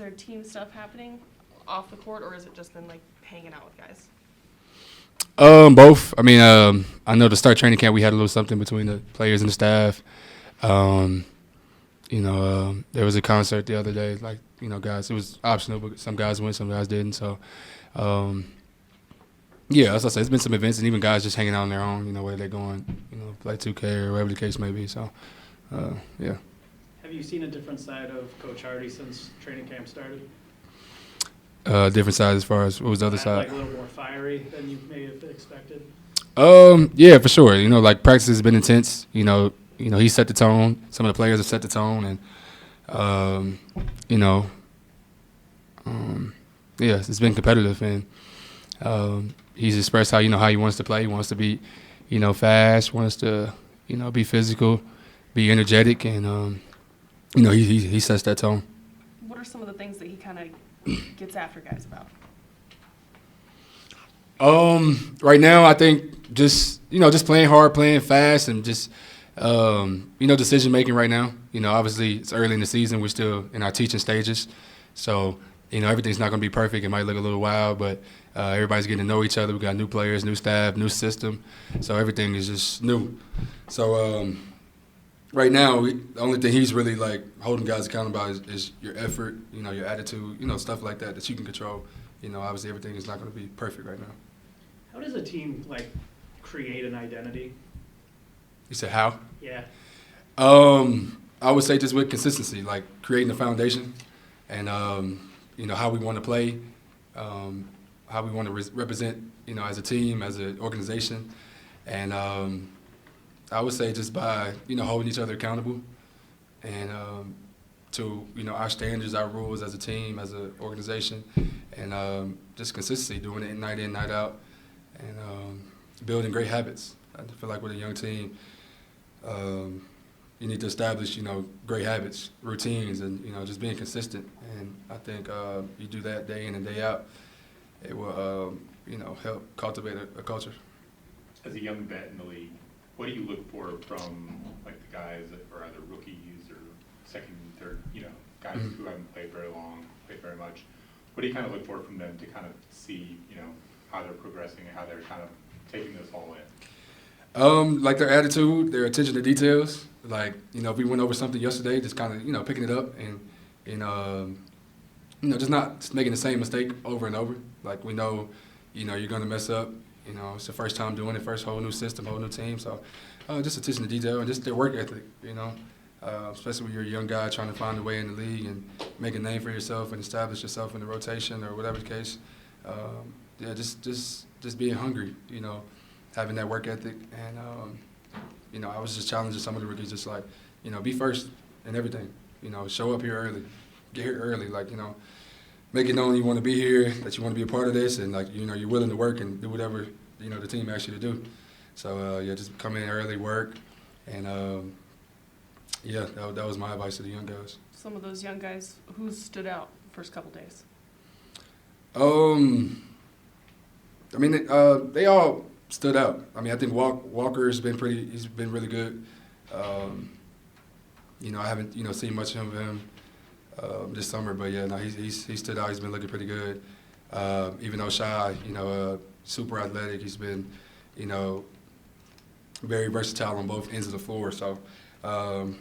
there team stuff happening off the court, or has it just been like hanging out with guys? Both. I mean, I know to start training camp, we had a little something between the players and the staff. There was a concert the other day. Like, guys, it was optional, but some guys went, some guys didn't. So, as I said, it's been some events, and even guys just hanging out on their own. Where they're going, play 2K or whatever the case may be. So, yeah. Have you seen a different side of Coach Hardy since training camp started? Different side as far as what was the other side? Like a little more fiery than you may have expected? Yeah, for sure. Like practice has been intense. He set the tone. Some of the players have set the tone, and it's been competitive, and he's expressed how he wants to play. He wants to be, fast. Wants to, be physical, be energetic, and he sets that tone. What are some of the things that he kind of gets after guys about? Right now, I think just playing hard, playing fast, and just decision making right now. Obviously it's early in the season. We're still in our teaching stages, so everything's not going to be perfect. It might look a little wild, but everybody's getting to know each other. We got new players, new staff, new system, so everything is just new. So right now, the only thing he's really like holding guys accountable is your effort, your attitude, stuff like that you can control. Obviously everything is not going to be perfect right now. How does a team create an identity? You said how? Yeah. I would say just with consistency, like creating a foundation, and how we want to play, how we want to represent, as a team, as an organization, and I would say just by holding each other accountable, and to our standards, our rules as a team, as an organization, and just consistency, doing it night in, night out, and building great habits. I feel like with a young team, you need to establish, great habits, routines, and, just being consistent. And I think you do that day in and day out, it will, help cultivate a culture. As a young vet in the league, what do you look for from, the guys that are either rookies or second, third, guys who haven't played very long, played very much? What do you kind of look for from them to kind of see, how they're progressing and how they're kind of taking this all in? Like their attitude, their attention to details. Like, if we went over something yesterday, just kind of, picking it up and just making the same mistake over and over. Like, we know, you're going to mess up. It's the first time doing it, first whole new system, whole new team. So just attention to detail and just their work ethic, especially when you're a young guy trying to find a way in the league and make a name for yourself and establish yourself in the rotation or whatever the case. Just being hungry, having that work ethic. And, I was just challenging some of the rookies just be first in everything. Show up here early, get here early, make it known you want to be here, that you want to be a part of this, and you're willing to work and do whatever the team asks you to do. So just come in early, work, and that was my advice to the young guys. Some of those young guys, who stood out the first couple days? They all stood out. I think Walker's been he's been really good. I haven't seen much of him this summer, but he stood out. He's been looking pretty good. Even though Shy, super athletic, he's been very versatile on both ends of the floor. So what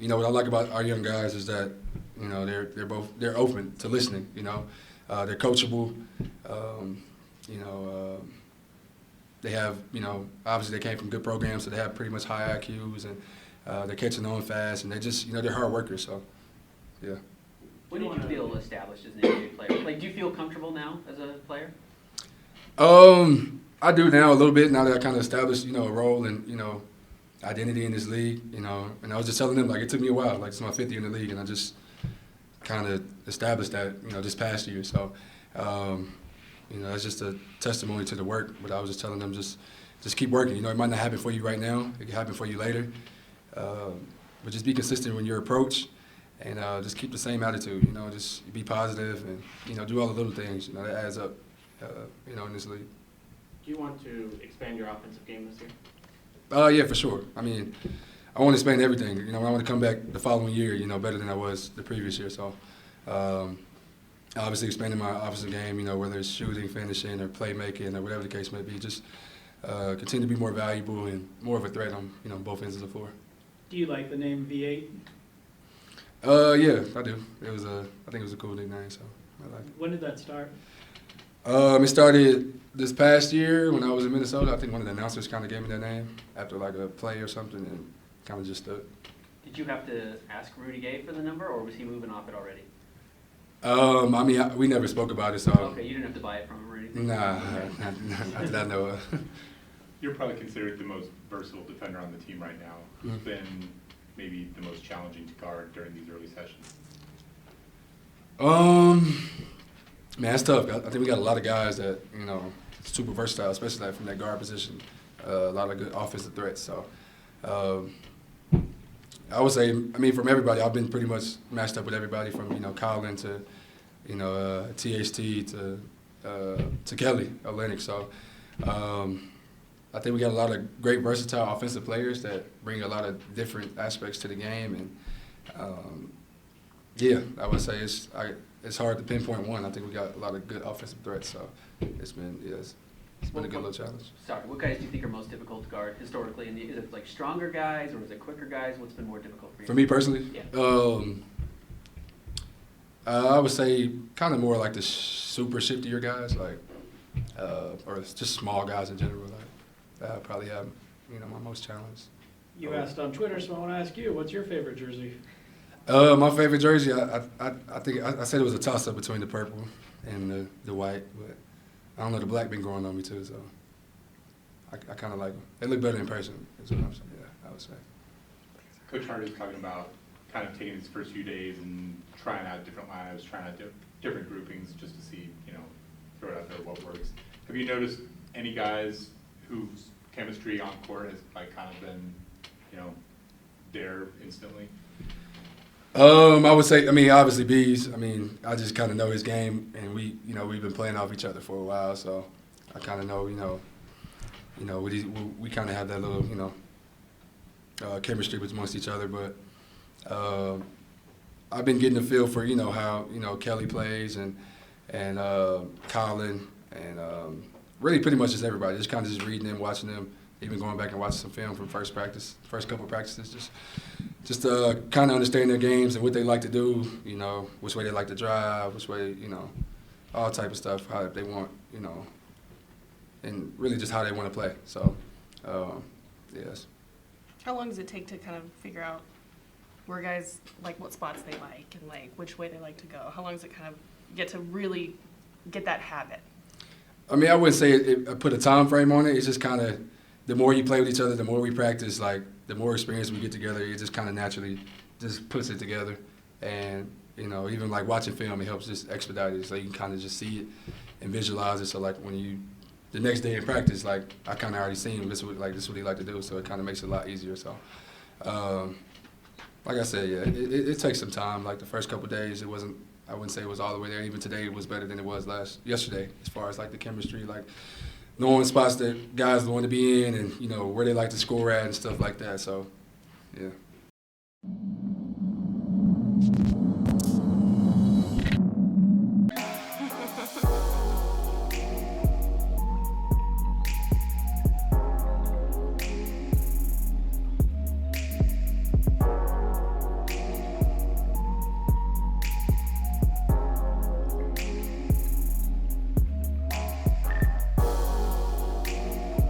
I like about our young guys is that they're open to listening. They're coachable. They have, obviously they came from good programs, so they have pretty much high IQs, and they're catching on fast, and they're just, they're hard workers, so, yeah. When did you feel established as an NBA player? Do you feel comfortable now as a player? I do now a little bit, now that I kind of established, a role and, identity in this league, and I was just telling them, it took me a while, it's my 5th year in the league, and I just kind of established that, this past year, so, that's just a testimony to the work, but I was just telling them just keep working. It might not happen for you right now. It can happen for you later. But just be consistent in your approach and just keep the same attitude, just be positive and, do all the little things, that adds up, in this league. Do you want to expand your offensive game this year? Yeah, for sure. I want to expand everything. I want to come back the following year, better than I was the previous year. So, obviously expanding my offensive game, you know, whether it's shooting, finishing, or playmaking, or whatever the case may be, just continue to be more valuable and more of a threat on, you know, both ends of the floor. Do you like the name V8? Yeah, I do. I think it was a cool nickname, so I like it. When did that start? It started this past year when I was in Minnesota. I think one of the announcers kind of gave me that name after like a play or something, and kind of just stuck. Did you have to ask Rudy Gay for the number, or was he moving off it already? I mean, we never spoke about it, so Okay, you didn't have to buy it from him or anything? nah, not that I know of. You're probably considered the most versatile defender on the team right now. Who's Mhm. been maybe the most challenging to guard during these early sessions? Man, it's tough. I think we got a lot of guys that, you know, super versatile, especially like from that guard position. A lot of good offensive threats. So, I would say, I mean, from everybody, I've been pretty much matched up with everybody from, you know, Colin to, you know, THT to Kelly Olynyk. So, I think we got a lot of great versatile offensive players that bring a lot of different aspects to the game. And, yeah, I would say it's hard to pinpoint one. I think we got a lot of good offensive threats. So, it's been a good little challenge. Sorry, what guys do you think are most difficult to guard historically? And is it like stronger guys or is it quicker guys? What's been more difficult for you? For me personally, Yeah. I would say kind of more like the super shiftier guys, like or just small guys in general. Like that probably have, you know, my most challenge. You asked on Twitter, so I want to ask you, what's your favorite jersey? My favorite jersey, I think I said it was a toss up between the purple and the white, but I don't know, the black been growing on me too, so I kind of like them. They look better in person. Is what I'm saying. Yeah, I would say. Coach Hart is talking about kind of taking his first few days and trying out different lineups, trying out different groupings just to see, you know, throw it out there what works. Have you noticed any guys whose chemistry on court has like kind of been, you know, there instantly? I would say, I mean, obviously Bees. I mean, I just kind of know his game, and we've been playing off each other for a while, so I kind of know, we kind of have that little, you know, chemistry amongst each other. But I've been getting a feel for, you know, how, you know, Kelly plays and Colin and really pretty much just everybody. Just kind of just reading them, watching them, even going back and watching some film from first couple practices, just to kind of understand their games and what they like to do, you know, which way they like to drive, which way, you know, all type of stuff, how they want, you know, and really just how they want to play. So, yes. How long does it take to kind of figure out where guys, like what spots they like and like which way they like to go? How long does it kind of get to really get that habit? I mean, I wouldn't say I put a time frame on it. It's just kind of the more you play with each other, the more we practice, like the more experience we get together, it just kind of naturally just puts it together. And, you know, even like watching film, it helps just expedite it so you can kind of just see it and visualize it. So like when the next day in practice, like I kind of already seen this is what he like to do, so it kind of makes it a lot easier. So, like I said, yeah, it takes some time. Like the first couple of days, I wouldn't say it was all the way there. Even today, it was better than it was yesterday, as far as like the chemistry, like knowing spots that guys want to be in, and you know where they like to score at and stuff like that. So, yeah.